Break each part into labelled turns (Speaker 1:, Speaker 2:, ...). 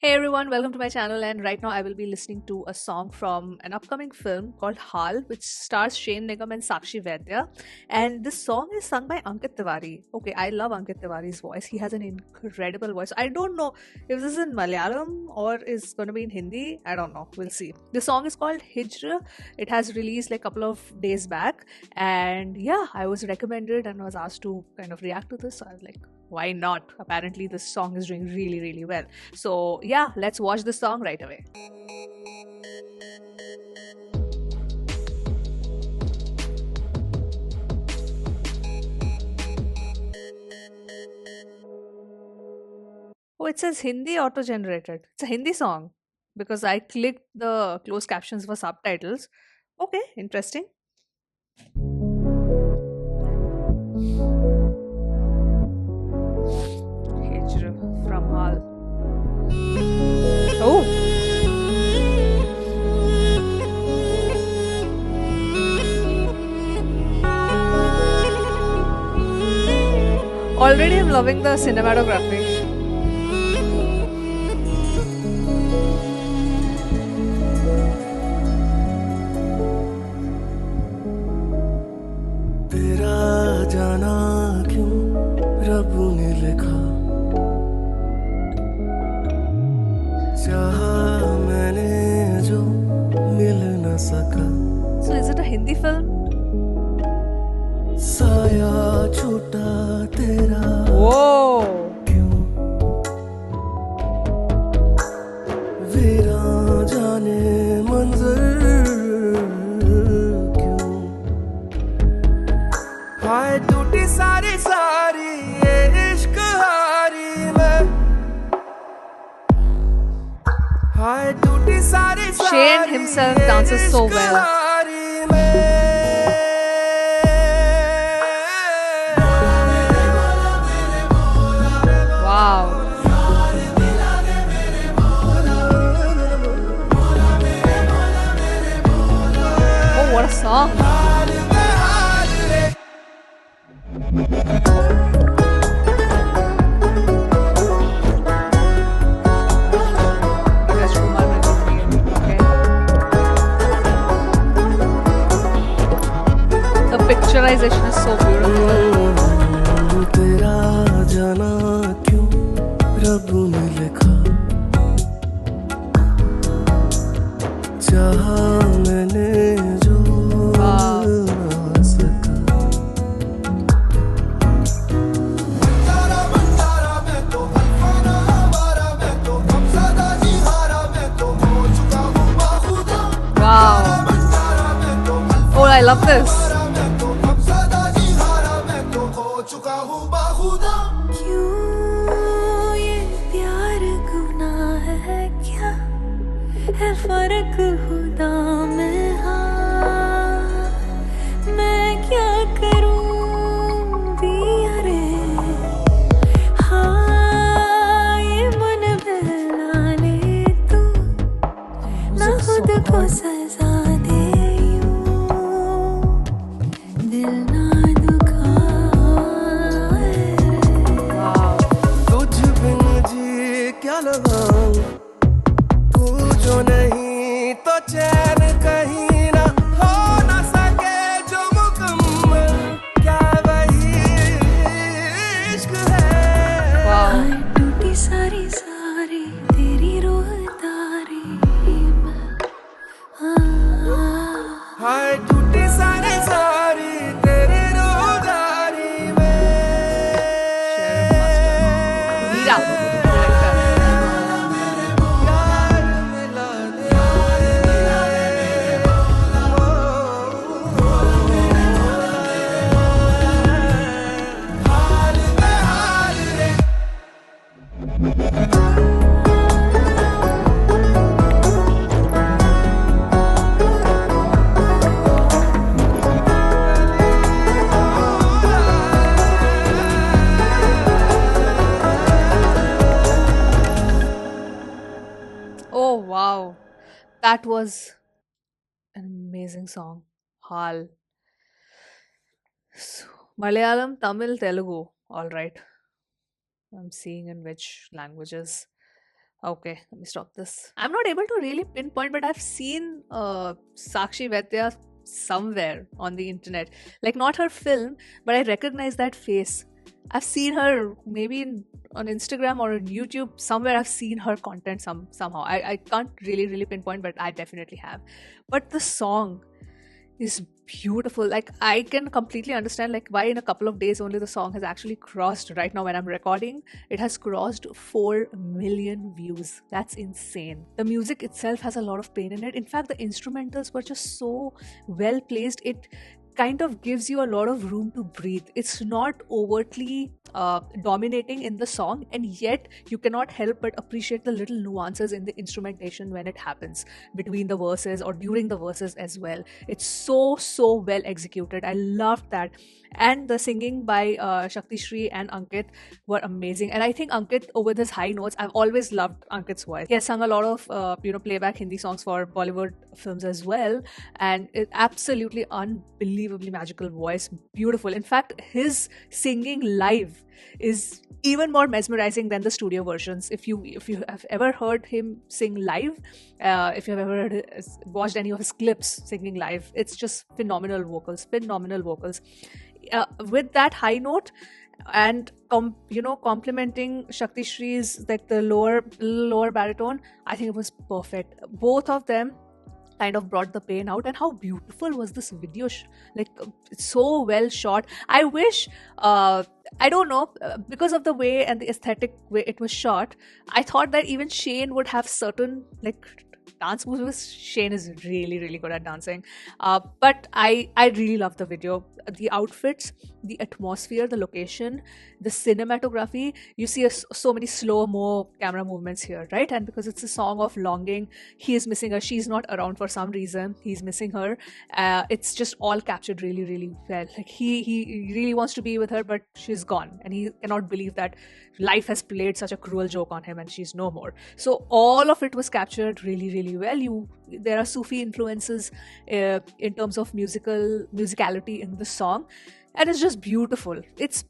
Speaker 1: Hey everyone, welcome to my channel. And right now, I will be listening to a song from an upcoming film called Hal, which stars Shane Nigam and Sakshi Vaidya. And this song is sung by Ankit Tiwari. Okay, I love Ankit Tiwari's voice. He has an incredible voice. I don't know if this is in Malayalam or is going to be in Hindi. I don't know. We'll see. The song is called Hijra. It has released like a couple of days back. And yeah, I was recommended and was asked to kind of react to this. So I was like, why not? Apparently, this song is doing really, really well. So, yeah, let's watch the song right away. Oh, it says Hindi auto generated. It's a Hindi song because I clicked the closed captions for subtitles. Okay, interesting. Hijra from Hal. Oh, already I'm loving the cinematography.
Speaker 2: तेरा जाना क्यों रब ने लिखा चाहा मैंने जो मिल न सका
Speaker 1: So, is it a Hindi film?
Speaker 2: साया छूटा तेरा
Speaker 1: Whoa.
Speaker 2: क्यों वीरा जाने मंजर क्यों हाय टूटी सारी सारी ये इश्क हारी में हाय टूटी सारी
Speaker 1: Shane himself dances so well.
Speaker 2: हारी में
Speaker 1: Wow. Oh, what a song. Rajkumar Mehrotra. Okay. The picturization is so beautiful.
Speaker 2: तेरा जाना क्यों रब ने लिखा चाहा मैंने जो
Speaker 1: Wow.
Speaker 2: ना सका
Speaker 1: Wow. Oh, I love this.
Speaker 3: क्यों ये प्यार गुनाह है क्या है फर्क खुदा में हाँ मैं क्या करूं दिया रे हाँ ये मन बहलाने तू ना
Speaker 1: Music's so
Speaker 3: खुद को
Speaker 1: good.
Speaker 3: सजा दे यूं दिल ना दुखाए रे
Speaker 1: Wow.
Speaker 2: तुझ बिन जी क्या लगाऊं तू जो नहीं तो चैन कहीं ना हो ना सके जो मुकम्मल क्या वही इश्क है
Speaker 1: Wow.
Speaker 3: हाय टूटी सारी सारी तेरी रोहतारी मैं
Speaker 2: हाय टूटी सारी सारी तेरी रोज़ारी में
Speaker 1: Sheriff Master. Meera, director.
Speaker 2: यार मिला दे हाल में हाल रे
Speaker 1: Oh, wow. That was an amazing song. Hal. So, Malayalam, Tamil, Telugu. All right. I'm seeing in which languages. Okay, let me stop this. I'm not able to really pinpoint, but I've seen Sakshi Vaidya somewhere on the internet. Like, not her film, but I recognize that face. I've seen her maybe on Instagram or on YouTube. Somewhere I've seen her content somehow. I can't really pinpoint, but I definitely have. But the song is beautiful. Like, I can completely understand like why in a couple of days only the song has actually crossed. Right now when I'm recording, it has crossed 4 million views. That's insane. The music itself has a lot of pain in it. In fact, the instrumentals were just so well placed. It kind of gives you a lot of room to breathe. It's not overtly dominating in the song, and yet you cannot help but appreciate the little nuances in the instrumentation when it happens between the verses or during the verses as well. It's so well executed. I loved that. And the singing by Shakti Shri and Ankit were amazing. And I think Ankit, with his high notes, I've always loved Ankit's voice. He has sung a lot of playback Hindi songs for Bollywood films as well, and it absolutely unbelievably magical voice, beautiful. In fact, his singing live is even more mesmerizing than the studio versions. If you have ever heard him sing live, if you have ever watched any of his clips singing live, it's just phenomenal vocals. With that high note and complementing Shakti Shri's like the lower baritone, I think it was perfect. Both of them kind of brought the pain out. And how beautiful was this video, it's so well shot. I wish I don't know, because of the way and the aesthetic way it was shot, I thought that even Shane would have certain like dance moves, because Shane is really good at dancing. But I really love the video. The outfits, the atmosphere, the location, the cinematography. You see so many slow-mo camera movements here, right? And because it's a song of longing, he is missing her. She's not around for some reason. He's missing her. It's just all captured really well. Like he really wants to be with her, but she's gone, and he cannot believe that life has played such a cruel joke on him and she's no more. So all of it was captured really well. There are Sufi influences in terms of musicality in the song, and it's just beautiful. It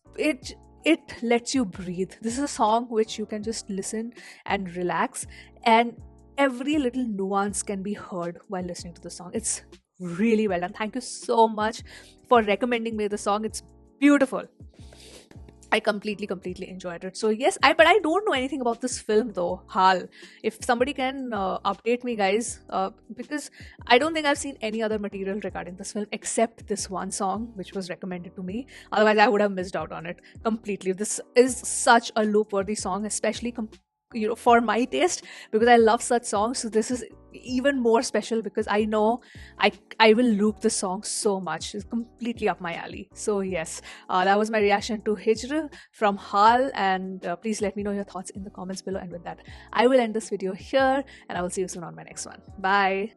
Speaker 1: lets you breathe. This is a song which you can just listen and relax, and every little nuance can be heard while listening to the song. It's really well done. Thank you so much for recommending me the song. It's beautiful. I completely enjoyed it. So yes, but I don't know anything about this film though, Hal. If somebody can update me, guys, because I don't think I've seen any other material regarding this film except this one song which was recommended to me. Otherwise, I would have missed out on it completely. This is such a loop-worthy song, especially for my taste, because I love such songs. So this is even more special because I know I will loop the song so much. It's completely up my alley. So yes, that was my reaction to Hijr from Hal, and please let me know your thoughts in the comments below. And with that, I will end this video here, and I will see you soon on my next one. Bye.